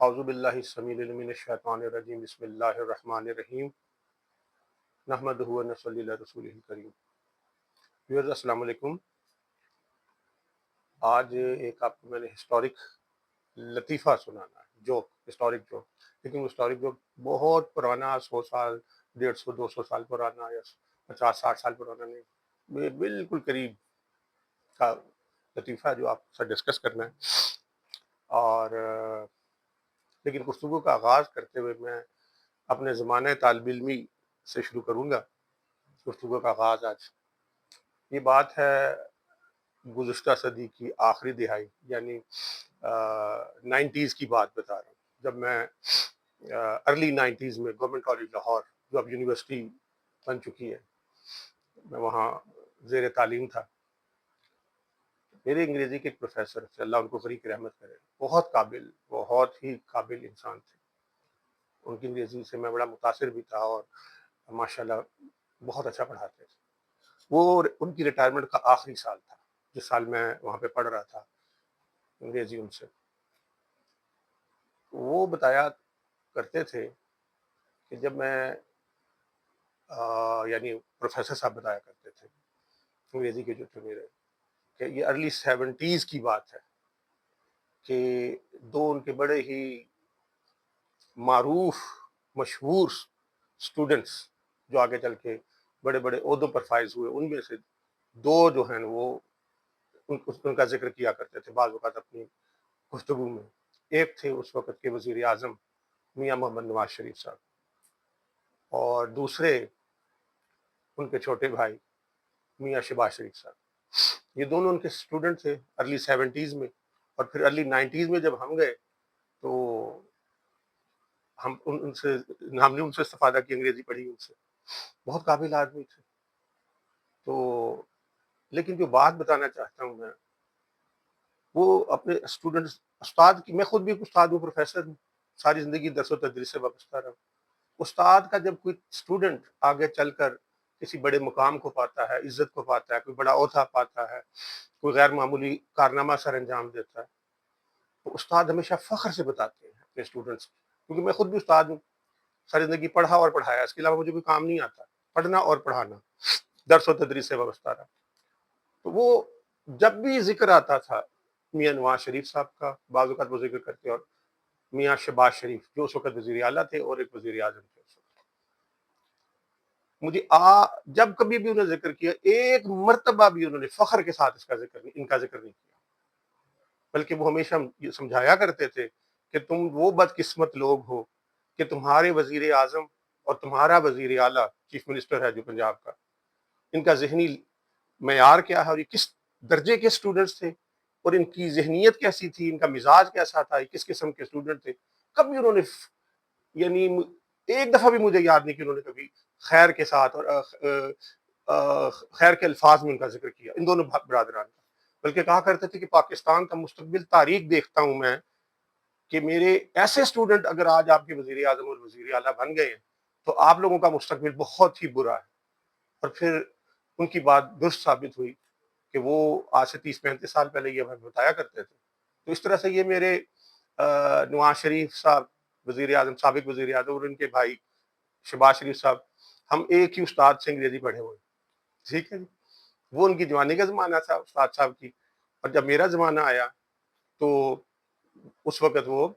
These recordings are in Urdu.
اعوذ باللہ السمیع العلیم من الشیطان الرجیم بسم اللہ الرحمن الرحیم نحمدہ و نصلی علی رسولہ الکریم۔ ویورز السلام علیکم۔ آج ایک آپ کو میں نے ہسٹورک لطیفہ سنانا ہے، جوک، ہسٹورک جوک، لیکن وہ ہسٹورک جوک بہت پرانا، 100 سال، 150 200 سال پرانا یا 50 60 سال پرانا نہیں، بالکل قریب کا لطیفہ جو آپ سے ڈسکس کرنا ہے۔ اور لیکن گفتگو کا آغاز کرتے ہوئے میں اپنے زمانہ طالب علمی سے شروع کروں گا گفتگو کا آغاز آج۔ یہ بات ہے گزشتہ صدی کی آخری دہائی، یعنی 90s کی بات بتا رہا ہوں، جب میں ارلی 90s میں گورنمنٹ کالج لاہور، جو اب یونیورسٹی بن چکی ہے، میں وہاں زیر تعلیم تھا۔ میرے انگریزی کے ایک پروفیسر تھے، اللہ ان کو غریق رحمت کرے، بہت قابل، بہت ہی قابل انسان تھے۔ ان کی انگریزی سے میں بڑا متاثر بھی تھا اور ماشاءاللہ بہت اچھا پڑھاتے تھے۔ وہ ان کی ریٹائرمنٹ کا آخری سال تھا جس سال میں وہاں پہ پڑھ رہا تھا انگریزی ان سے۔ وہ بتایا کرتے تھے کہ جب میں یعنی پروفیسر صاحب بتایا کرتے تھے انگریزی کے جو تھے میرے، کہ یہ ارلی 70s کی بات ہے کہ دو ان کے بڑے ہی معروف مشہور اسٹوڈنٹس جو آگے چل کے بڑے بڑے عہدوں پر فائز ہوئے، ان میں سے دو جو ہیں وہ ان کا ذکر کیا کرتے تھے بعض اوقات اپنی گفتگو میں۔ ایک تھے اس وقت کے وزیر اعظم میاں محمد نواز شریف صاحب، اور دوسرے ان کے چھوٹے بھائی میاں شہباز شریف صاحب۔ یہ دونوں ان کے اسٹوڈنٹ تھے ارلی 70s میں، اور پھر ارلی 90s میں جب ہم گئے تو ہم نے ان سے استفادہ کی، انگریزی پڑھی ان سے، بہت قابل آدمی تھے۔ تو لیکن جو بات بتانا چاہتا ہوں میں، وہ اپنے اسٹوڈنٹس، استاد کی، میں خود بھی ایک استاد ہوں، پروفیسر ہوں، ساری زندگی درس و تدریس سے وابستہ رہا ہوں۔ استاد کا جب کوئی اسٹوڈنٹ آگے چل کر کسی بڑے مقام کو پاتا ہے، عزت کو پاتا ہے، کوئی بڑا عہدہ پاتا ہے، کوئی غیر معمولی کارنامہ سر انجام دیتا ہے، تو استاد ہمیشہ فخر سے بتاتے ہیں اپنے اسٹوڈنٹس، کیونکہ میں خود بھی استاد ہوں، ساری زندگی پڑھا اور پڑھایا، اس کے علاوہ مجھے کوئی کام نہیں آتا، پڑھنا اور پڑھانا، درس و تدریس سے وابستہ رہا۔ تو وہ جب بھی ذکر آتا تھا میاں نواز شریف صاحب کا، بعض اوقات وہ ذکر کرتے، اور میاں شہباز شریف جو اس وقت وزیر اعلیٰ تھے اور ایک وزیر اعظم تھے اس وقت، مجھے جب کبھی بھی انہوں نے ذکر کیا، ایک مرتبہ بھی انہوں نے فخر کے ساتھ ان کا ذکر نہیں کیا، بلکہ وہ ہمیشہ یہ سمجھایا کرتے تھے کہ تم وہ بدقسمت لوگ ہو کہ تمہارے وزیر اعظم اور تمہارا وزیر اعلیٰ چیف منسٹر ہے جو پنجاب کا، ان کا ذہنی معیار کیا ہے، اور یہ کس درجے کے اسٹوڈنٹس تھے، اور ان کی ذہنیت کیسی تھی، ان کا مزاج کیسا تھا، یہ کس قسم کے اسٹوڈنٹ تھے۔ کبھی انہوں نے یعنی ایک دفعہ بھی مجھے یاد نہیں کہ انہوں نے کبھی خیر کے ساتھ اور خیر کے الفاظ میں ان کا ذکر کیا، ان دونوں برادران کا، بلکہ کہا کرتے تھے کہ پاکستان کا مستقبل تاریخ دیکھتا ہوں میں کہ میرے ایسے اسٹوڈنٹ اگر آج آپ کے وزیر اعظم اور وزیر اعلیٰ بن گئے ہیں تو آپ لوگوں کا مستقبل بہت ہی برا ہے۔ اور پھر ان کی بات درست ثابت ہوئی کہ وہ آج سے 30 35 سال پہلے یہ ہمیں بتایا کرتے تھے۔ تو اس طرح سے یہ میرے نواز شریف صاحب وزیر اعظم، سابق وزیر اعظم، اور ان کے بھائی شہباز شریف صاحب، ہم ایک ہی استاد سے انگریزی پڑھے ہوئے، ٹھیک ہے جی۔ وہ ان کی جوانی کا زمانہ تھا استاد صاحب کی، اور جب میرا زمانہ آیا تو اس وقت وہ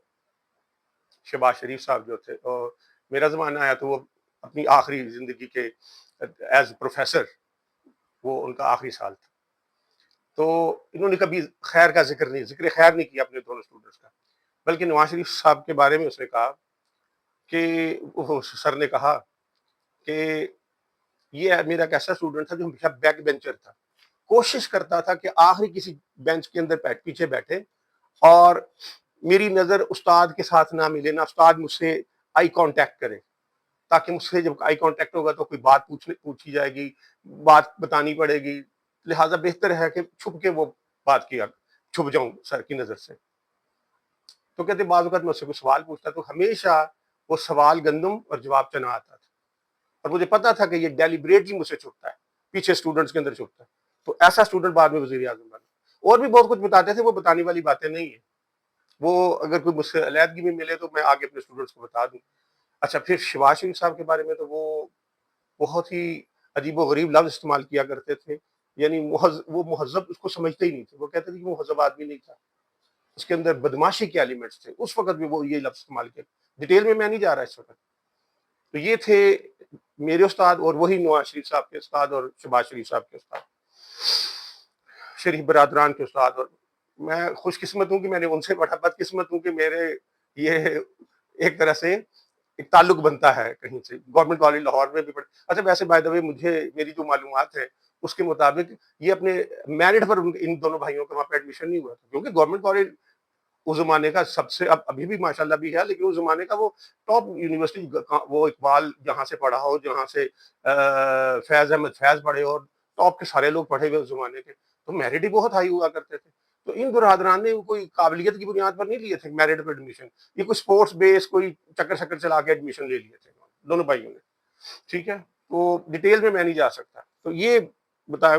شہباز شریف صاحب جو تھے، اور میرا زمانہ آیا تو وہ اپنی آخری زندگی کے ایز پروفیسر، وہ ان کا آخری سال تھا۔ تو انہوں نے کبھی خیر کا ذکر خیر نہیں کیا اپنے دونوں اسٹوڈنٹس کا، بلکہ نواز شریف صاحب کے بارے میں اس نے کہا کہ وہ سر نے کہا کہ یہ میرا ایک ایسا اسٹوڈنٹ تھا جو ہمیشہ بیک بینچر تھا، کوشش کرتا تھا کہ آخری کسی بینچ کے اندر پیچھے بیٹھے، اور میری نظر استاد کے ساتھ نہ ملے، نہ استاد مجھ سے آئی کانٹیکٹ کرے، تاکہ مجھ سے جب آئی کانٹیکٹ ہوگا تو کوئی بات پوچھی جائے گی، بات بتانی پڑے گی، لہٰذا بہتر ہے کہ چھپ کے وہ بات کیا، چھپ جاؤں سر کی نظر سے۔ تو کہتے بعض اوقات میں اس سے کوئی سوال پوچھتا تو ہمیشہ وہ سوال گندم اور جواب چنا آتا تھا، اور مجھے پتا تھا کہ یہ ڈیلیبریٹلی مجھ سے چھپتا ہے، پیچھے اسٹوڈنٹس کے اندر چھپتا ہے۔ تو ایسا اسٹوڈنٹ بعد میں وزیر اعظم بنا۔ اور بھی بہت کچھ بتاتے تھے، وہ بتانے والی باتیں نہیں ہیں، وہ اگر کوئی مجھ سے علیحدگی میں ملے تو میں آگے اپنے اسٹوڈنٹس کو بتا دوں. اچھا پھر شہباز شریف صاحب کے بارے میں تو وہ بہت ہی عجیب و غریب لفظ استعمال کیا کرتے تھے. یعنی وہ مہذب اس کو سمجھتے ہی نہیں تھے. وہ کہتے تھے کہ وہ مہذب آدمی نہیں تھا, اس کے اندر بدماشی کے ایلیمنٹس تھے. اس وقت بھی وہ یہ لفظ استعمال کیا. ڈیٹیل میں نہیں جا رہا اس وقت. تو یہ تھے میرے استاد, اور وہی نواز شریف صاحب کے استاد اور شہباز شریف صاحب کے استاد, شریف برادران کے استاد. اور میں خوش قسمت ہوں کہ میں نے ان سے پڑھا, بد قسمت ہوں کہ میرے یہ ایک طرح سے ایک تعلق بنتا ہے کہیں سے. گورنمنٹ کالج لاہور میں بھی پڑھا. اچھا ویسے بائی دا وے مجھے میری جو معلومات ہے اس کے مطابق یہ اپنے میرٹ پر ان دونوں بھائیوں کا وہاں پہ ایڈمیشن نہیں ہوا تھا, کیونکہ گورنمنٹ کالج اس زمانے کا سب سے, ابھی بھی ماشاءاللہ بھی ہے, لیکن اس زمانے کا وہ ٹاپ یونیورسٹی. وہ اقبال جہاں سے پڑھا ہو, جہاں سے فیض احمد فیض پڑھے, اور ٹاپ کے سارے لوگ پڑھے ہوئے اس زمانے کے, تو میرٹ ہی بہت ہائی ہوا کرتے تھے. تو ان برادران نے کوئی قابلیت کی بنیاد پر نہیں لیے تھے میرٹ پر ایڈمیشن, یہ کوئی اسپورٹس بیس کوئی چکر چلا کے ایڈمیشن لے لیے تھے دونوں بھائیوں نے. ٹھیک ہے, تو ڈیٹیل میں نہیں جا سکتا. تو یہ بتایا.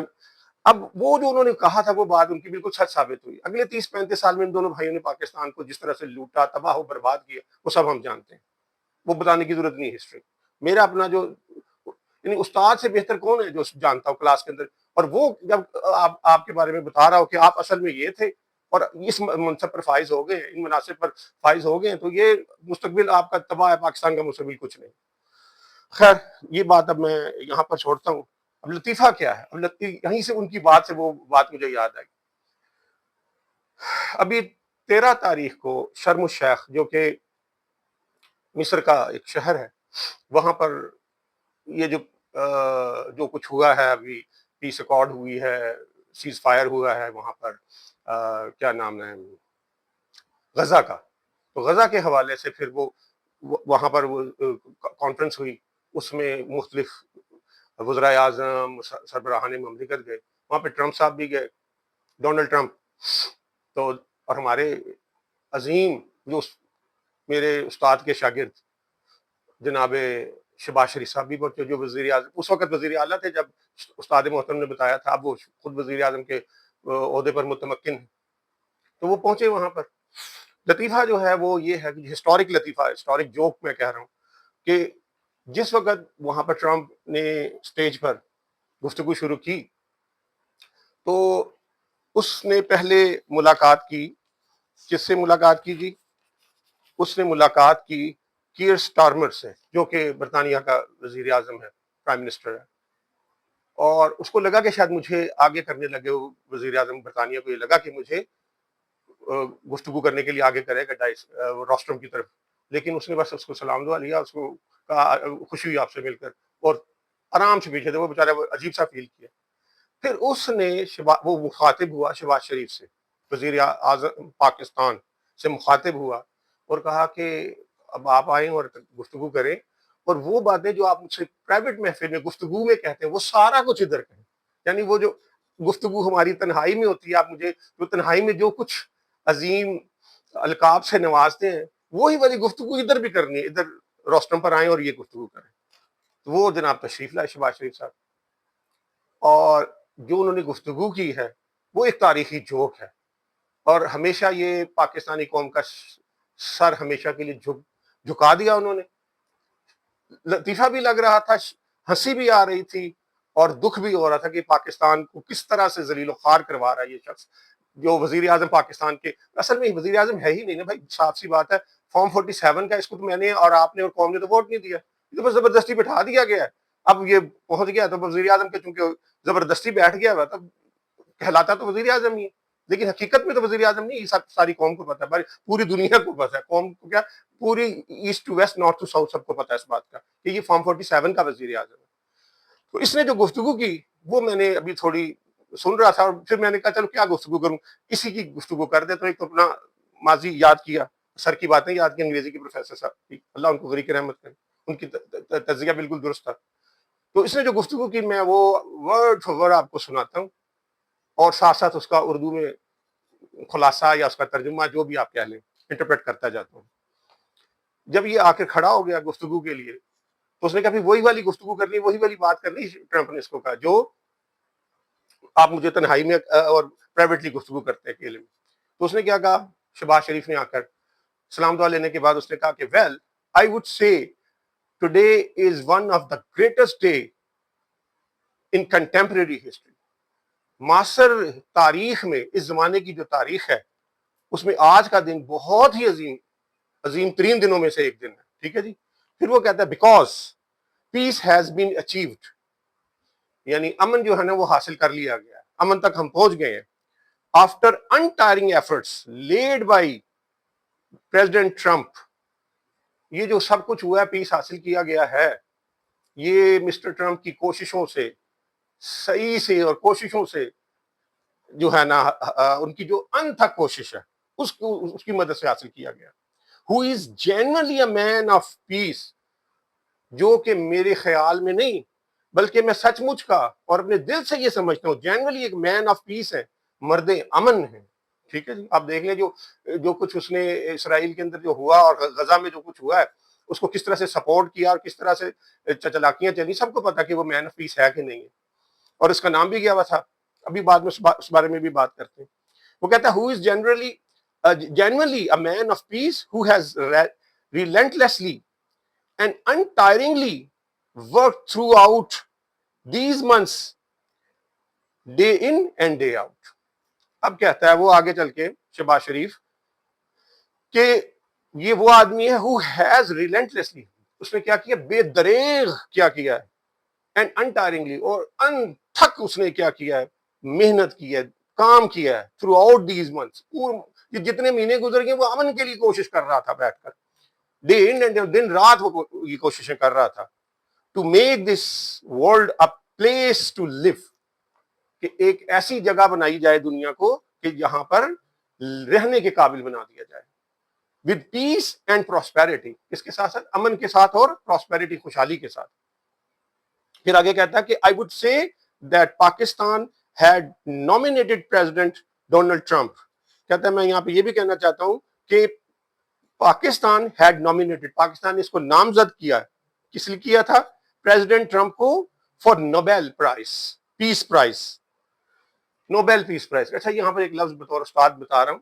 اب وہ جو انہوں نے کہا تھا وہ بات ان کی بالکل سچ ثابت ہوئی. اگلے 30-35 سال میں ان دونوں بھائیوں نے پاکستان کو جس طرح سے لوٹا, تباہ و برباد کیا, وہ سب ہم جانتے ہیں. وہ بتانے کی ضرورت نہیں ہسٹری. میرا اپنا جو یعنی استاد سے بہتر کون ہے جو جانتا ہو کلاس کے اندر, اور وہ جب آپ کے بارے میں بتا رہا ہو کہ آپ اصل میں یہ تھے اور اس منصب پر فائز ہو گئے, ان مناصب پر فائز ہو گئے, تو یہ مستقبل آپ کا تباہ ہے, پاکستان کا مستقبل کچھ نہیں. خیر یہ بات اب میں یہاں پر چھوڑتا ہوں. اب لطیفہ کیا ہے, اب یہیں سے ان کی بات سے وہ بات مجھے یاد آئی. ابھی 13 تاریخ کو شرم الشیخ جو کہ مصر کا ایک شہر ہے, وہاں پر یہ جو کچھ ہوا ہے, ابھی پیس ایکارڈ ہوئی ہے, سیز فائر ہوا ہے وہاں پر, کیا نام ہے, غزہ کا. تو غزہ کے حوالے سے پھر وہ وہاں پر وہ کانفرنس ہوئی, اس میں مختلف وزرائے اعظم, سربراہان مملکت گئے, وہاں پہ ٹرمپ صاحب بھی گئے, ڈونلڈ ٹرمپ. تو اور ہمارے عظیم جو میرے استاد کے شاگرد جناب شہباز شریف صاحب بھی پہنچے, جو وزیر اعظم اس وقت وزیر اعلیٰ تھے جب استاد محترم نے بتایا تھا, اب وہ خود وزیر اعظم کے عہدے پر متمکن ہیں. تو وہ پہنچے وہاں پر. لطیفہ جو ہے وہ یہ ہے کہ ہسٹورک لطیفہ, ہسٹورک جوک میں کہہ رہا ہوں, کہ جس وقت وہاں پر ٹرمپ نے سٹیج پر گفتگو شروع کی تو اس نے پہلے ملاقات کی, کس سے ملاقات کی جی؟ اس نے ملاقات کی کیئر سٹارمر سے, جو کہ برطانیہ کا وزیر اعظم ہے, پرائم منسٹر ہے. اور اس کو لگا کہ شاید مجھے آگے کرنے لگے, وزیر اعظم برطانیہ کو یہ لگا کہ مجھے گفتگو کرنے کے لیے آگے کرے گا روسٹرم کی طرف. لیکن اس نے بس اس کو سلام دعا لیا, اس کو کہا خوشی ہوئی آپ سے مل کر, اور آرام سے پیچھے تھے وہ بیچارہ, عجیب سا فیل کیا. پھر اس نے وہ مخاطب ہوا شہباز شریف سے, وزیر اعظم پاکستان سے مخاطب ہوا, اور کہا کہ اب آپ آئیں اور گفتگو کریں, اور وہ باتیں جو آپ مجھ سے پرائیویٹ محفل میں گفتگو میں کہتے ہیں وہ سارا کچھ ادھر کہیں. یعنی وہ جو گفتگو ہماری تنہائی میں ہوتی ہے, آپ مجھے جو تنہائی میں جو کچھ عظیم القاب سے نوازتے ہیں, وہی والی گفتگو ادھر بھی کرنی ہے, ادھر روسٹرم پر آئیں اور یہ گفتگو کریں. تو وہ جناب تشریف لائے شہباز شریف صاحب, اور جو انہوں نے گفتگو کی ہے وہ ایک تاریخی جوک ہے, اور ہمیشہ یہ پاکستانی قوم کا سر ہمیشہ کے لیے جھکا دیا انہوں نے. لطیفہ بھی لگ رہا تھا, ہنسی بھی آ رہی تھی, اور دکھ بھی ہو رہا تھا کہ پاکستان کو کس طرح سے ذلیل و خوار کروا رہا ہے یہ شخص, جو وزیر اعظم پاکستان کے اصل میں وزیر اعظم ہے ہی نہیں نا بھائی. صاف سی بات ہے, فارم 47 کا اس کو تو میں نے اور آپ نے اور قوم نے تو ووٹ نہیں دیا, یہ تو بس زبردستی بٹھا دیا گیا ہے. اب یہ پہنچ گیا تو وزیر اعظم کے چونکہ زبردستی بیٹھ گیا ہوا تب کہلاتا تو وزیر اعظم ہی ہے, لیکن حقیقت میں تو وزیر اعظم نہیں. یہ ساری قوم کو پتا ہے, پوری دنیا کو پتا ہے, قوم کو کیا پوری east to west, north to south سب کو پتا ہے اس بات کا کہ یہ فارم 47 کا وزیر اعظم ہے. تو اس نے جو گفتگو کی وہ میں نے ابھی تھوڑی سن رہا تھا, اور پھر میں نے کہا چلو کیا گفتگو کروں, اسی کی گفتگو کر دے. تو ایک تو اپنا ماضی یاد کیا, سر کی باتیں یاد کی, انگریزی کے پروفیسر صاحب, اللہ ان کو غریق رحمت کرے, ان کی تجزیہ بالکل درست تھا. تو اس نے جو گفتگو کی میں وہ ورڈ فار ورڈ آپ کو سناتا ہوں, اور ساتھ ساتھ اس کا اردو میں خلاصہ یا اس کا ترجمہ جو بھی آپ کہہ لیں انٹرپریٹ کرتا جاتا ہوں. جب یہ آ کے کھڑا ہو گیا گفتگو کے لیے تو اس نے کہا وہی والی گفتگو کرنی, وہی والی بات کرنی. ٹرمپ نے اس کو کہا جو آپ مجھے تنہائی میں اور پرائیویٹلی گفتگو کرتے ہیں اکیلے میں. تو اس نے کیا کہا, شہباز شریف نے آ کر سلام دعا لینے کے بعد اس نے کہا کہ well I would say today is one of the greatest day in contemporary history. معاصر تاریخ میں اس زمانے کی جو تاریخ ہے اس میں آج کا دن بہت ہی عظیم ترین دنوں میں سے ایک دن ہے. ٹھیک ہے جی. پھر وہ کہتا ہے because peace has been achieved, یعنی امن جو ہے نا وہ حاصل کر لیا گیا ہے, امن تک ہم پہنچ گئے ہیں. After untiring efforts led by president Trump, یہ جو سب کچھ ہوا ہے, پیس حاصل کیا گیا ہے, یہ مسٹر ٹرمپ کی کوششوں سے, صحیح سے اور کوششوں سے جو ہے نا ان کی جو انتھک کوشش ہے اس کی مدد سے حاصل کیا گیا. ہو از جینرلی اے مین آف پیس, جو کہ میرے خیال میں نہیں بلکہ میں سچ مچ کا اور اپنے دل سے یہ سمجھتا ہوں جینرلی ایک مین آف پیس ہے, مرد امن ہے. ٹھیک ہے جی. آپ دیکھ لیں جو کچھ اس نے اسرائیل کے اندر جو ہوا اور غزہ میں جو کچھ ہوا ہے اس کو کس طرح سے سپورٹ کیا اور کس طرح سے چلاکیاں چلی, سب کو پتا کہ وہ مین آف پیس ہے کہ نہیں ہے, اور اس کا نام بھی گیا ہوا تھا. ابھی بعد میں اس بارے میں بھی بات کرتے ہیں. وہ کہتا ہے ہو از genuinely a man of peace who has relentlessly and untiringly worked throughout these months day in and day out. اب کہتا ہے وہ آگے چل کے شہباز شریف کہ یہ وہ آدمی ہے who has relentlessly, اس نے کیا کیا, بے دریغ کیا ہے, and untiringly, اور انتھک اس نے کیا ہے, محنت کی ہے, کام کیا ہے, تھرو آؤٹ دیز منتھس, جتنے مہینے گزر گئے وہ امن کے لیے کوشش کر رہا تھا بیٹھ کر, دن رات وہ یہ کوششیں کر رہا تھا, to make this world a place to live, کہ ایک ایسی جگہ بنائی جائے دنیا کو کہ جہاں پر رہنے کے قابل بنا دیا جائے, ود پیس اینڈ پراسپیرٹی, اس کے ساتھ ساتھ امن کے ساتھ اور پراسپیرٹی, خوشحالی کے ساتھ. پھر آگے کہتا ہے کہ I would say that Pakistan had nominated President Donald Trump. کہتا ہے میں یہاں پہ یہ بھی کہنا چاہتا ہوں کہ پاکستان had nominated, پاکستان نے اس کو نامزد کیا, کس لیے کیا تھا, پریزیڈنٹ ٹرمپ کو, for Nobel prize, peace prize, Nobel peace prize. اچھا یہاں پر ایک لفظ بطور استاد بتا رہا ہوں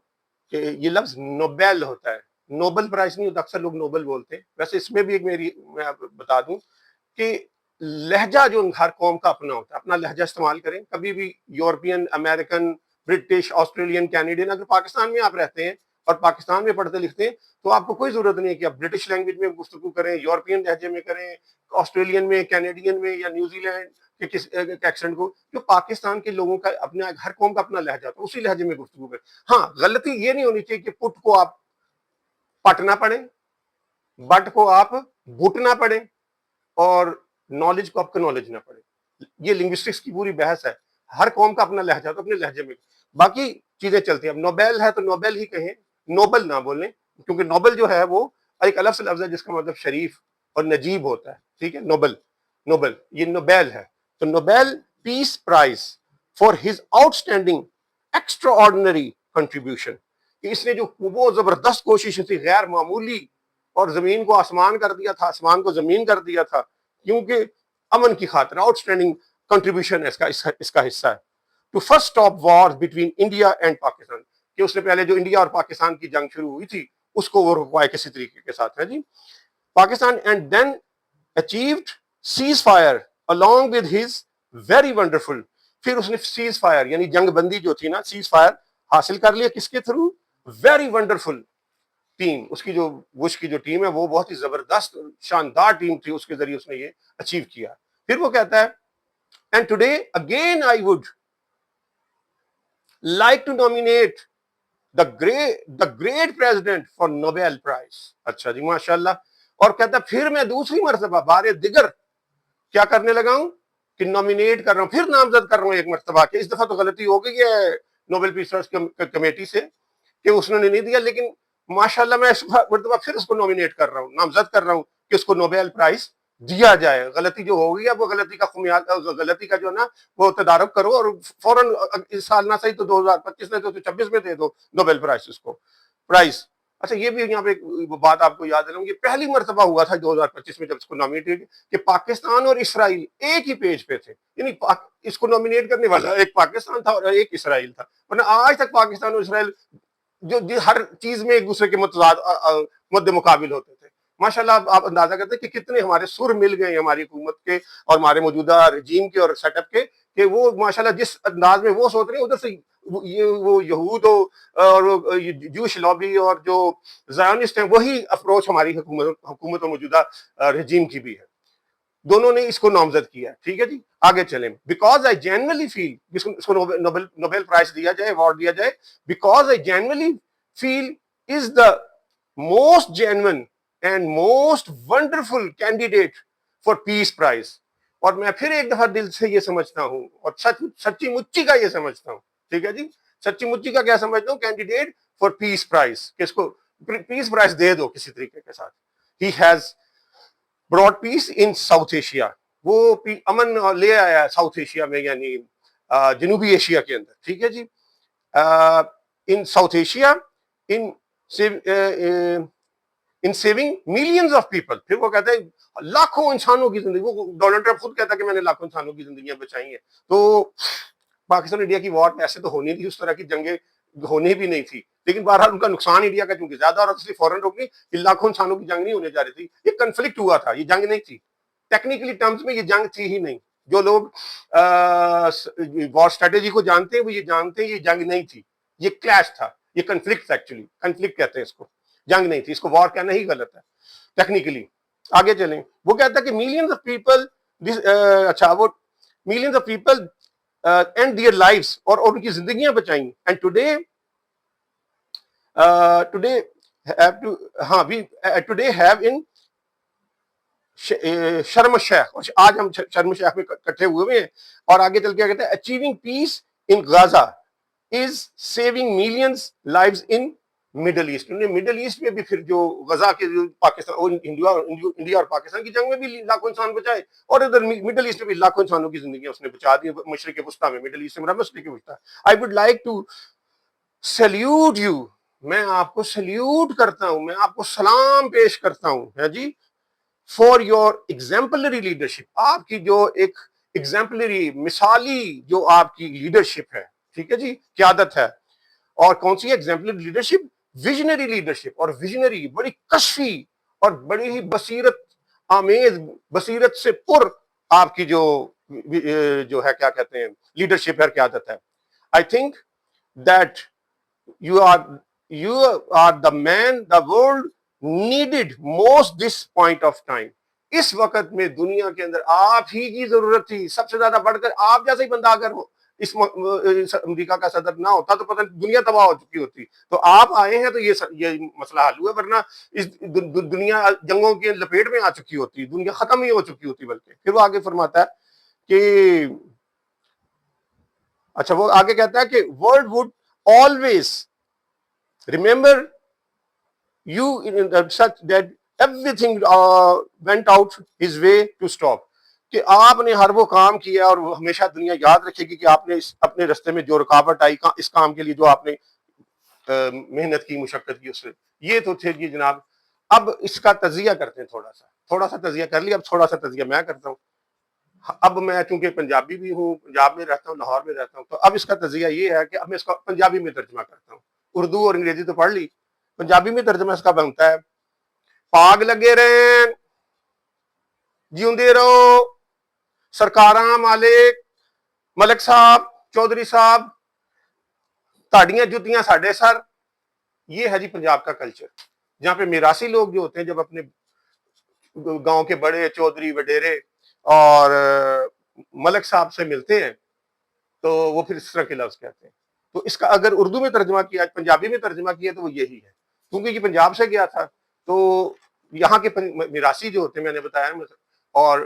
کہ یہ لفظ نوبیل ہوتا ہے, نوبل پرائز نہیں ہوتا, اکثر لوگ نوبل بولتے ہیں. ویسے اس میں بھی ایک میں بتا دوں کہ لہجہ جو ہر قوم کا اپنا ہوتا ہے, اپنا لہجہ استعمال کریں. کبھی بھی European, American, British, Australian, Canadian, اگر پاکستان میں آپ رہتے ہیں اور پاکستان میں پڑھتے لکھتے ہیں تو آپ کو کوئی ضرورت نہیں ہے کہ آپ برٹش لینگویج میں گفتگو کریں, یورپین لہجے میں کریں, آسٹریلین میں, کینیڈین میں, یا نیوزی لینڈ کے کس ایکسنٹ کو. جو پاکستان کے لوگوں کا اپنا, ہر قوم کا اپنا لہجہ ہوتا ہے, اسی لہجے میں گفتگو کریں. ہاں غلطی یہ نہیں ہونی چاہیے کہ پٹ کو آپ پٹ نہ پڑھیں, بٹ کو آپ بٹ نہ پڑھیں, اور نالج کو آپ کا نالج نہ پڑے. یہ لنگوسٹکس کی پوری بحث ہے, ہر قوم کا اپنا لہجہ تو اپنے لہجے میں, باقی چیزیں چلتی ہیں. اب نوبیل ہے تو نوبیل ہی کہیں, نوبل نہ بولیں, کیونکہ نوبل جو ہے وہ ایک الگ سے لفظ ہے جس کا مطلب شریف اور نجیب ہوتا ہے. ٹھیک ہے, نوبل یہ نوبیل ہے. تو Nobel peace prize for his outstanding extraordinary contribution, کہ اس نے جو وہ زبردست کوشش تھی, غیر معمولی, اور زمین کو آسمان کر دیا تھا, آسمان کو زمین کر دیا تھا, کیونکہ امن کی خاطر آؤٹ اسٹینڈنگ کنٹریبیوشن اس کا حصہ ہے. To first stop war between India and Pakistan, کہ اس نے پہلے جو انڈیا اور پاکستان کی جنگ شروع ہوئی تھی اس کو وہ رکوائے کسی طریقے کے ساتھ ہے جی. Pakistan and then achieved cease fire along with his very wonderful, پھر اس نے سیز فائر یعنی جنگ بندی جو تھی نا, سیز فائر حاصل کر لیا کس کے تھرو, ویری ونڈرفل ٹیم, اس کی جو بش کی جو ٹیم ہے وہ بہت ہی زبردست شاندار ٹیم تھی, اس کے ذریعے اس نے یہ اچیو کیا. پھر وہ کہتا ہے and today again I would like to nominate the great president for Nobel prize. اچھا جی ماشاء اللہ. اور کہتا ہے پھر میں دوسری مرتبہ بار دیگر کیا کرنے لگا ہوں کہ نومینیٹ کر رہا ہوں, پھر نامزد کر رہا ہوں ایک مرتبہ, کہ اس دفعہ تو غلطی ہو گئی ہے نوبل پیس پرائز کمیٹی سے کہ اس نے نہیں دیا, لیکن ماشاءاللہ میں اس مرتبہ پھر اس کو نومینیٹ کر رہا ہوں, نامزد کر رہا ہوں کہ اس کو نوبیل پرائز دیا جائے. غلطی جو ہو گئی ہے وہ غلطی کا جو ہے نا وہ تدارک کرو, اور فوراً اس سال نہ صحیح تو 2025 میں تو 26 میں دے دو نوبیل پرائز اس کو پرائز. اچھا یہ بھی یہاں پہ ایک بات آپ کو یاد دلاؤں, یہ پہلی مرتبہ ہوا تھا 2025 میں جب اس کو نامینیٹ کیا کہ پاکستان اور اسرائیل ایک ہی پیج پہ تھے, یعنی اس کو نامینیٹ کرنے والا ایک پاکستان تھا اور ایک اسرائیل تھا, ورنہ آج تک پاکستان اور اسرائیل جو ہر چیز میں ایک دوسرے کے متضاد مد مقابل ہوتے تھے. ماشاءاللہ آپ اندازہ کرتے ہیں کہ کتنے ہمارے سر مل گئے ہماری حکومت کے اور ہمارے موجودہ رجیم کے اور سیٹ اپ کے, کہ وہ ماشاءاللہ جس انداز میں وہ سوچ رہے ہیں ادھر سے وہ یہود اور جوش لابی اور جو زائونسٹ ہیں وہی اپروچ ہماری حکومت اور موجودہ رجیم کی بھی ہے. دونوں نے اس کو نامزد کیا. ٹھیک ہے جی, آگے چلیں. بیکاز آئی جینولی فیل, اس کو نوبل پرائز دیا جائے, ایوارڈ دیا جائے, because I genuinely feel is the most genuine and most wonderful candidate for peace prize. اور میں پھر ایک دفعہ دل سے یہ سمجھتا ہوں اور سچی مچی کا یہ سمجھتا ہوں. ٹھیک ہے جی, سچی مچی کا کیا سمجھتا ہوں, کینڈیڈیٹ فار پیس پرائز, کہ اس کو پیس پرائز دے دو کسی طریقے کے ساتھ. He has brought peace in South Asia, وہ امن لے آیا ساؤتھ ایشیا میں, یعنی جنوبی ایشیا کے اندر. ٹھیک ہے جی, in South Asia, in saving millions of people. پھر وہ کہتے ہیں لاکھوں انسانوں کی زندگی, وہ ڈونلڈ ٹرمپ خود کہتا ہے کہ میں نے لاکھوں انسانوں کی زندگیاں بچائی ہیں. تو پاکستان انڈیا کی وار ایسے تو ہونی تھی, اس طرح کی جنگیں ہونی بھی نہیں تھی, لیکن بہرحال ان کا نقصان انڈیا کا چونکہ زیادہ اور اس لیے فوراً روک لی. یہ لاکھوں انسانوں کی جنگ نہیں ہونے جا رہی تھی, یہ کنفلکٹ ہوا تھا, یہ جنگ نہیں تھی. ٹیکنیکلی ٹرمز میں یہ جنگ تھی ہی نہیں. جو لوگ وار اسٹریٹجی کو جانتے ہیں وہ یہ جانتے ہیں یہ جنگ نہیں تھی, یہ کلیش تھا, یہ کنفلکٹ. ایکچولی کنفلکٹ کہتے ہیں اس کو, جنگ نہیں تھی. اس کو وار کہنا ہی غلط ہے ٹیکنیکلی. آگے چلیں. وہ کہتا ہے کہ ملینز آف پیپل, اچھا وہ millions of people and their lives, اور ان کی زندگیاں بچائیں. And today today have in Sharm el Sheikh, اور آج ہم شرم الشیخ میں اکٹھے ہوئے ہیں. اور آگے چل کے کہتے ہیں achieving peace in Gaza as saving millions lives in middle east. Middle east میں بھی پھر جو غزہ کے پاکستان انڈیا اور پاکستان کی جنگ میں بھی لاکھوں انسان بچائے, اور ادھر مڈل ایسٹ میں بھی لاکھوں انسانوں کی زندگیاں اس نے بچا دی. مشرق وسطیٰ میں, مڈل ایسٹ میں مشرق وسطیٰ. I would like to salute you, میں آپ کو سیلیوٹ کرتا ہوں, میں آپ کو سلام پیش کرتا ہوں ہے جی, فار یور ایگزامپلری لیڈرشپ. آپ کی جو ایک ایگزامپلری مثالی جو آپ کی لیڈرشپ ہے, ٹھیک ہے جی, قیادت ہے. اور کون سی ایگزامپلری لیڈرشپ, ویژنری لیڈرشپ. اور ویژنری بڑی کشفی اور بڑی ہی بصیرت آمیز, بصیرت سے پر آپ کی جو ہے کیا کہتے ہیں لیڈرشپ ہے, قیادت ہے. I think that you are the man the world needed most this point of time. اس وقت میں دنیا کے اندر آپ ہی کی ضرورت تھی سب سے زیادہ بڑھ کر. آپ جیسا ہی بندہ اگر اس امریکہ کا صدر نہ ہوتا تو پتہ دنیا تباہ ہو چکی ہوتی. تو آپ آئے ہیں تو یہ مسئلہ حل ہوا, ورنہ اس دنیا جنگوں کے لپیٹ میں آ چکی ہوتی, دنیا ختم ہی ہو چکی ہوتی. بلکہ پھر وہ آگے فرماتا ہے کہ اچھا, وہ آگے کہتا ہے کہ world would always remember you in such that everything went out his way to stop. کہ آپ نے ہر وہ کام کیا اور ہمیشہ دنیا یاد رکھے گی کہ آپ نے اپنے رستے میں جو رکاوٹ آئی اس کام کے لیے جو آپ نے محنت کی, مشقت کی, اس سے یہ تو تھے جی جناب. اب اس کا تجزیہ کرتے ہیں, تھوڑا سا تجزیہ کر لیا, اب تھوڑا سا تجزیہ میں کرتا ہوں. اب میں چونکہ پنجابی بھی ہوں, پنجاب میں رہتا ہوں, لاہور میں رہتا ہوں, تو اب اس کا تجزیہ یہ ہے کہ اب میں اس کا پنجابی میں ترجمہ کرتا ہوں. اردو اور انگریزی تو پڑھ لی, پنجابی میں ترجمہ اس کا بنتا ہے پاگ لگے رہے جیوندے رہو سرکاراں مالک, ملک صاحب, چودھری صاحب, تاڑیاں جتیاں ساڈے سر. یہ ہے جی پنجاب کا کلچر, جہاں پہ میراثی لوگ جو ہوتے ہیں جب اپنے گاؤں کے بڑے چودھری وڈیرے اور ملک صاحب سے ملتے ہیں تو وہ پھر اس طرح کے لفظ کہتے ہیں. تو اس کا اگر اردو میں ترجمہ کیا, پنجابی میں ترجمہ کیا, تو وہ یہی ہے. کیونکہ یہ پنجاب سے گیا تھا تو یہاں کے میراثی جو ہوتے ہیں, میں نے بتایا, اور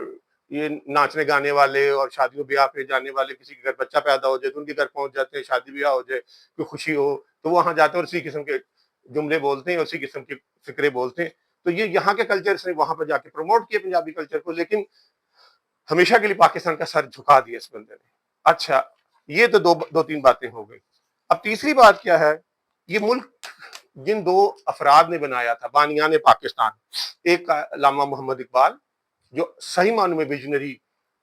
یہ ناچنے گانے والے اور شادیوں بیاہ پہ جانے والے, کسی کے گھر بچہ پیدا ہو جائے تو ان کے گھر پہنچ جاتے ہیں, شادی بیاہ ہو جائے, کوئی خوشی ہو تو وہاں جاتے ہیں اور اسی قسم کے جملے بولتے ہیں, اسی قسم کے فکرے بولتے ہیں. تو یہ یہاں کے کلچر سے وہاں پر جا کے پروموٹ کیا پنجابی کلچر کو, لیکن ہمیشہ کے لیے پاکستان کا سر جھکا دیا اس بندے نے. اچھا, یہ تو دو تین باتیں ہو گئی. اب تیسری بات کیا ہے, یہ ملک جن دو افراد نے بنایا تھا, بانیان پاکستان, ایک علامہ محمد اقبال جو صحیح معنوں میں ویژنری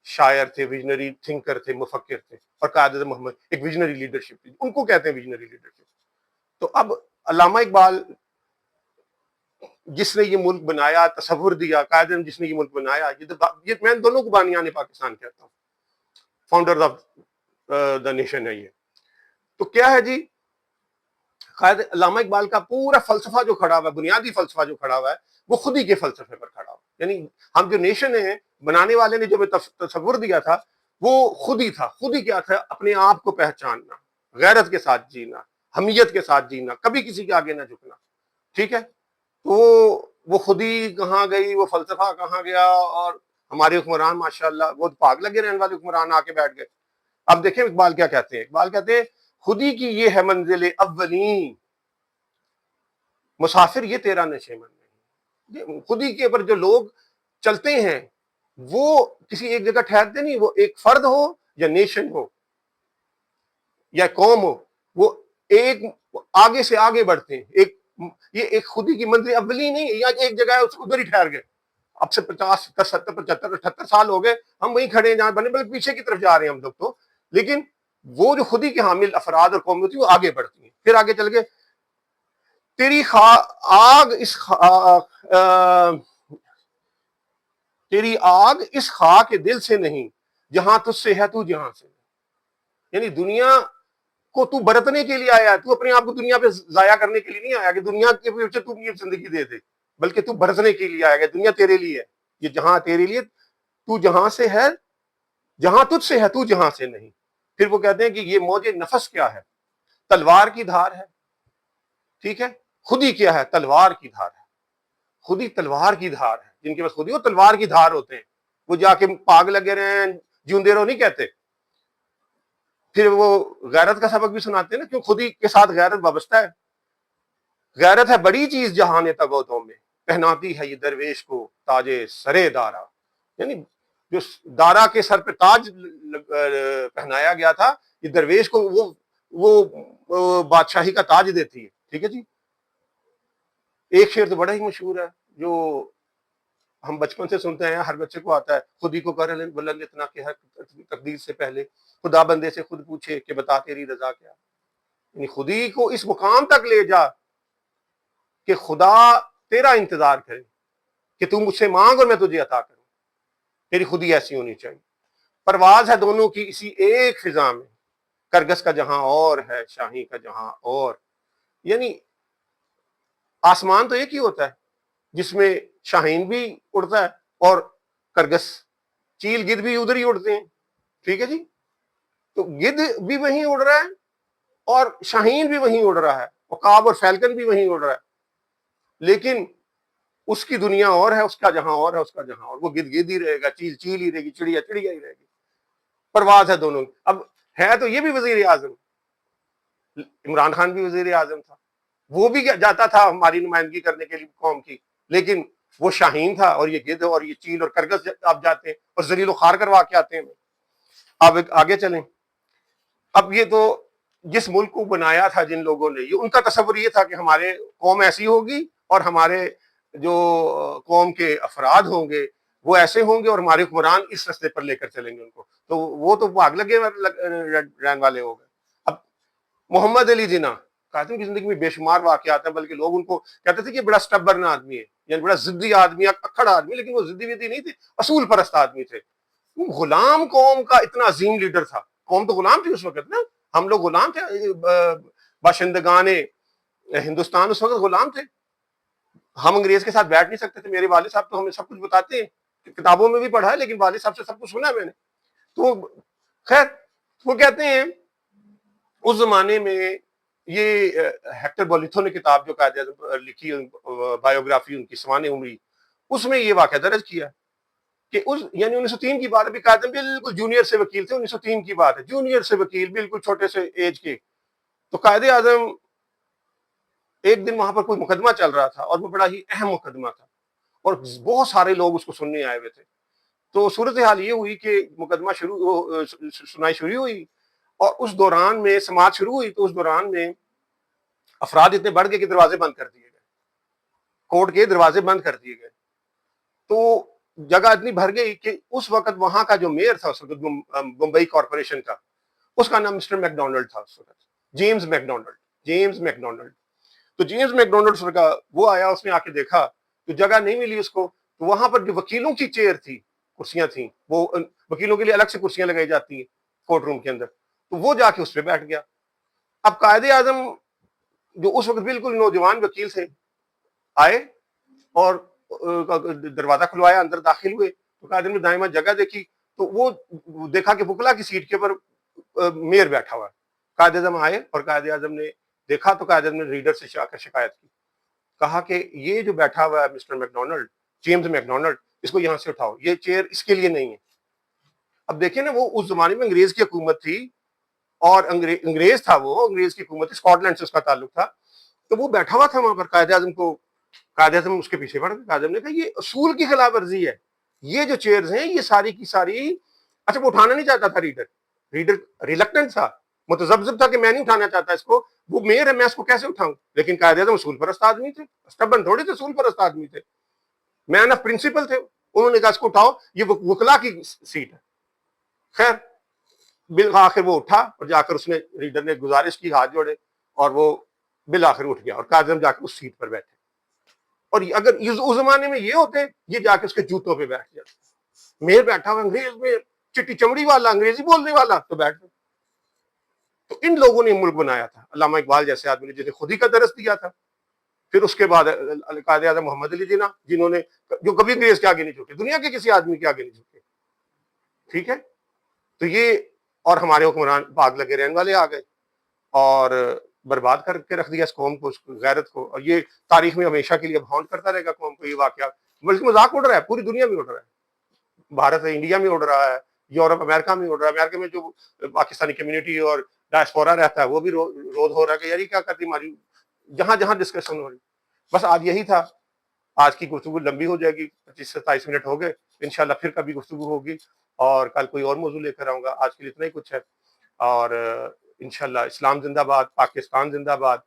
شاعر تھے, ویژنری تھنکر تھے, مفکر تھے, اور قائد اعظم محمد ایک ویژنری لیڈرشپ تھی, ان کو کہتے ہیں ویژنری لیڈرشپ. تو اب علامہ اقبال جس نے یہ ملک بنایا، تصور دیا، قائد اعظم جس نے یہ ملک بنایا، یہ میں دونوں کو بانیان پاکستان کہتا ہوں، فاؤنڈر آف دا نیشن ہے یہ. تو کیا ہے جی، قائد علامہ اقبال کا پورا فلسفہ جو کھڑا ہوا ہے، بنیادی فلسفہ جو کھڑا ہوا ہے، وہ خود ہی کے فلسفے پر کھڑا ہوا. یعنی ہم جو نیشن ہیں، بنانے والے نے جو تصور دیا تھا وہ خود ہی تھا. خود ہی کیا تھا؟ اپنے آپ کو پہچاننا، غیرت کے ساتھ جینا، حمیت کے ساتھ جینا، کبھی کسی کے آگے نہ جھکنا. ٹھیک ہے؟ تو وہ خود ہی کہاں گئی، وہ فلسفہ کہاں گیا، اور ہمارے حکمران ماشاءاللہ وہ پاگ لگے رہنے والے حکمران آ کے بیٹھ گئے. اب دیکھیں اقبال کیا کہتے ہیں. اقبال کہتے ہیں خود ہی کی یہ ہے منزل اولین، مسافر یہ تیرا نشیمن نہیں. خود ہی کے اوپر جو لوگ چلتے ہیں وہ کسی ایک جگہ ٹھہرتے نہیں، وہ ایک فرد ہو یا نیشن ہو یا قوم ہو، وہ ایک آگے سے آگے بڑھتے ہیں. یہ ایک خود ہی کی منزل اولی نہیں ہے، یا ایک جگہ ہے ادھر ہی ٹھہر گئے. اب سے 50 70 75 78 سال ہو گئے ہم وہیں کھڑے ہیں جہاں بنے، بلکہ پیچھے کی طرف جا رہے ہیں ہم لوگ تو. لیکن وہ جو خود ہی کے حامل افراد اور قومیں ہوتی ہیں وہ آگے بڑھتی ہیں. پھر آگے چل کے تیری آگ اس خاک کے دل سے نہیں، جہاں تجھ سے ہے تو جہاں سے. یعنی دنیا کو تو برتنے کے لیے آیا ہے، تو اپنے آپ کو دنیا پہ ضائع کرنے کے لیے نہیں آیا کہ دنیا کے پیچھے تو یہ زندگی دے دے، بلکہ تو برتنے کے لیے آیا ہے. دنیا تیرے لیے ہے، یہ جہاں تیرے لیے، تو جہاں سے ہے، جہاں تجھ سے ہے تو جہاں سے نہیں. پھر وہ کہتے ہیں کہ یہ موج نفس کیا ہے؟ تلوار کی دھار ہے. ٹھیک ہے؟ خودی کیا ہے؟ تلوار کی دھار ہے. خودی تلوار کی دھار ہے. جن کے پاس خودی وہ تلوار کی دھار ہوتے ہیں، وہ جا کے پاگ لگے رہے ہیں، جیوندے رہو نہیں کہتے. پھر وہ غیرت کا سبق بھی سناتے ہیں نا، کیوں خودی کے ساتھ غیرت وابستہ ہے. غیرت ہے بڑی چیز جہان تگوتوں میں، پہناتی ہے یہ درویش کو تاج سرے دارا. یعنی جو دارا کے سر پہ تاج پہنایا گیا تھا، یہ درویش کو وہ بادشاہی کا تاج دیتی ہے. ٹھیک ہے جی. ایک شعر تو بڑا ہی مشہور ہے جو ہم بچپن سے سنتے ہیں، ہر بچے کو آتا ہے، خودی کو کر بلند اتنا کہ ہر تقدیر سے پہلے خدا بندے سے خود پوچھے کہ بتا تیری رضا کیا. یعنی خودی کو اس مقام تک لے جا کہ خدا تیرا انتظار کرے کہ تم مجھ سے مانگ اور میں تجھے عطا کروں. تیری خودی ایسی ہونی چاہیے. پرواز ہے دونوں کی اسی ایک فضا میں، کرگس کا جہاں اور ہے، شاہی کا جہاں اور. یعنی آسمان تو ایک ہی ہوتا ہے جس میں شاہین بھی اڑتا ہے اور کرگس چیل گدھ بھی ادھر ہی اڑتے ہیں. ٹھیک ہے جی. تو گدھ بھی وہیں اڑ رہا ہے اور شاہین بھی وہیں اڑ رہا ہے، عقاب اور فیلکن بھی وہیں اڑ رہا ہے. لیکن اس کی دنیا اور ہے، اس کا جہاں اور ہے، اس کا جہاں اور. وہ گدھ گدھ ہی رہے گا، چیل چیل ہی رہے گی، چڑیا چڑیا ہی رہے گی. پرواز ہے دونوں. اب ہے تو یہ بھی وزیر اعظم، عمران خان بھی وزیر اعظم تھا، وہ بھی جاتا تھا ہماری نمائندگی کرنے کے لیے قوم کی، لیکن وہ شاہین تھا اور یہ گدھ اور یہ چیل اور کرگس آپ جاتے ہیں اور ذلیل و خوار کروا کے آتے ہیں. اب آگے چلیں. اب یہ تو جس ملک کو بنایا تھا جن لوگوں نے، یہ ان کا تصور یہ تھا کہ ہمارے قوم ایسی ہوگی اور ہمارے جو قوم کے افراد ہوں گے وہ ایسے ہوں گے اور ہمارے حکمران اس رستے پر لے کر چلیں گے ان کو. تو وہ تو بھاگ لگے رہنے والے ہو گئے. اب محمد علی جناح قاسم کی زندگی میں بے شمار واقعات ہیں، بلکہ لوگ ان کو کہتے تھے کہ بڑا سٹبرن آدمی ہے، یعنی بڑا ضدی آدمی، اکڑ آدمی. لیکن وہ ضدی ودی نہیں تھے، اصول پرست آدمی تھے. غلام قوم کا اتنا عظیم لیڈر تھا. قوم تو غلام تھی اس وقت نا، ہم لوگ غلام تھے، باشندگان ہندوستان اس وقت غلام تھے. ہم انگریز کے ساتھ بیٹھ نہیں سکتے تھے. میرے والد صاحب تو ہمیں سب کچھ بتاتے ہیں، کتابوں میں بھی پڑھا ہے، لیکن والد صاحب سے سب کچھ سنا ہے میں نے. تو خیر وہ کہتے ہیں اس زمانے میں یہ ہیکٹر بولیتھو نے کتاب جو قائد اعظم لکھی، بایوگرافی ان کی سوانح عمری، اس میں یہ واقعہ درج کیا کہ یعنی 1903 کی بات ہے. قائد اعظم بالکل جونیئر سے وکیل تھے، 1903 کی بات ہے، جونیئر سے وکیل، بالکل چھوٹے سے ایج کے. تو قائد اعظم ایک دن وہاں پر کوئی مقدمہ چل رہا تھا اور وہ بڑا ہی اہم مقدمہ تھا اور بہت سارے لوگ اس کو سننے آئے ہوئے تھے. تو صورتحال یہ ہوئی کہ مقدمہ سنائی شروع ہوئی اور اس دوران میں سماعت شروع ہوئی. تو اس دوران میں افراد اتنے بڑھ گئے کہ دروازے بند کر دیے گئے، کورٹ کے دروازے بند کر دیے گئے. تو جگہ اتنی بھر گئی کہ اس وقت وہاں کا جو میئر تھا اس وقت بمبئی کارپوریشن کا، اس کا نام مسٹر میک ڈونلڈ تھا اس وقت، جیمز میک ڈونلڈ. تو جیمز میکڈونلڈ کا وہ آیا, اس نے آ کے دیکھا تو جگہ نہیں ملی اس کو, تو وہاں پر جو وکیلوں کی چیئر تھی, کرسیاں تھیں, وہ وکیلوں کے لیے الگ سے کرسیاں لگائی جاتی ہیں کورٹ روم کے اندر, تو وہ جا کے اس پہ بیٹھ گیا. اب قائد اعظم جو اس وقت بالکل نوجوان وکیل تھے آئے اور دروازہ کھلوایا, اندر داخل ہوئے, تو قائد اعظم نے دائیں بائیں جگہ دیکھی تو وہ دیکھا کہ وکلا کی سیٹ کے اوپر میئر بیٹھا ہوا ہے. قائد اعظم آئے اور قائد اعظم نے دیکھا تو قائد اعظم نے ریڈر سے شکایت کی, کہا کہ یہ جو بیٹھا ہوا ہے مسٹر میکڈونلڈ, جیمز میکڈونلڈ, اس کو یہاں سے اٹھاؤ, یہ چیئر اس کے لیے نہیں ہے. اب دیکھیں نا, وہ اس زمانے میں انگریز کی حکومت تھی اور انگریز تھا, وہ انگریز کی حکومت تھی, اسکاٹ لینڈ سے اس کا تعلق تھا, تو وہ بیٹھا ہوا تھا وہاں پر. قائد اعظم کو, قائد اعظم اس کے پیچھے پڑ گئے. قائد اعظم نے کہا یہ اصول کی خلاف ورزی ہے, یہ جو چیئرز ہیں یہ ساری کی ساری. اچھا وہ اٹھانا نہیں چاہتا تھا ریڈر ریلکٹنٹ تھا, متذبذب تھا کہ میں نہیں اٹھانا چاہتا اس کو, وہ میئر ہے, میں اس کو کیسے اٹھاؤں. لیکن قائد اعظم اصول پرست آدمی تھے, اسٹبن تھوڑے تھے, اصول پرست آدمی تھے, مین آف پرنسپل تھے. انہوں نے کہا اس کو اٹھاؤ, یہ وکلا کی سیٹ ہے. خیر بالآخر وہ اٹھا اور جا کر اس نے, ریڈر نے گزارش کی, ہاتھ جوڑے, اور وہ بالآخر اٹھ گیا اور قائد اعظم جا کے اس سیٹ پر بیٹھے. اور اگر اس زمانے میں یہ ہوتے, یہ جا کے اس کے جوتوں پہ بیٹھ جاتے. میئر بیٹھا ہوا انگریز میں, چٹی چمڑی والا, انگریزی بولنے والا, تو بیٹھ گئے. تو ان لوگوں نے ملک بنایا تھا, علامہ اقبال جیسے آدمی نے جنہیں خود ہی کا درس دیا تھا. پھر اس کے بعد قائد اعظم محمد علی جناح, جنہوں نے, جو کبھی انگریز کے آگے نہیں جھکے, دنیا کے کسی آدمی کے آگے نہیں جھکے. ٹھیک ہے, تو یہ, اور ہمارے حکمران بھاگ لگے رہنے والے آ گئے اور برباد کر کے رکھ دیا اس قوم کو, اس غیرت کو. اور یہ تاریخ میں ہمیشہ کے لیے ہانٹ کرتا رہے گا قوم کو یہ واقعہ. بلکہ مذاق اڑ رہا ہے, پوری دنیا میں اڑ رہا ہے. بھارت انڈیا میں اڑ رہا ہے, یورپ امریکہ میں اڑ رہا ہے. امریکہ میں جو پاکستانی کمیونٹی اور ڈائسپورا رہتا ہے وہ بھی روز ہو رہا ہے کہ یار یہ کیا کرتی ہماری, جہاں جہاں ڈسکشن ہو رہی. بس آج یہی تھا, آج کی گفتگو لمبی ہو جائے گی, 25-27 منٹ ہو گئے. انشاءاللہ پھر کبھی گفتگو ہوگی اور کل کوئی اور موضوع لے کر آؤں گا. آج کے لیے اتنا ہی کچھ ہے, اور انشاءاللہ اسلام زندہ باد, پاکستان زندہ باد,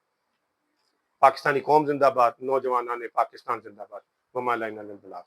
پاکستانی قوم زندہ باد, نوجوانان پاکستان زندہ باد. وما علینا الا البلاغ.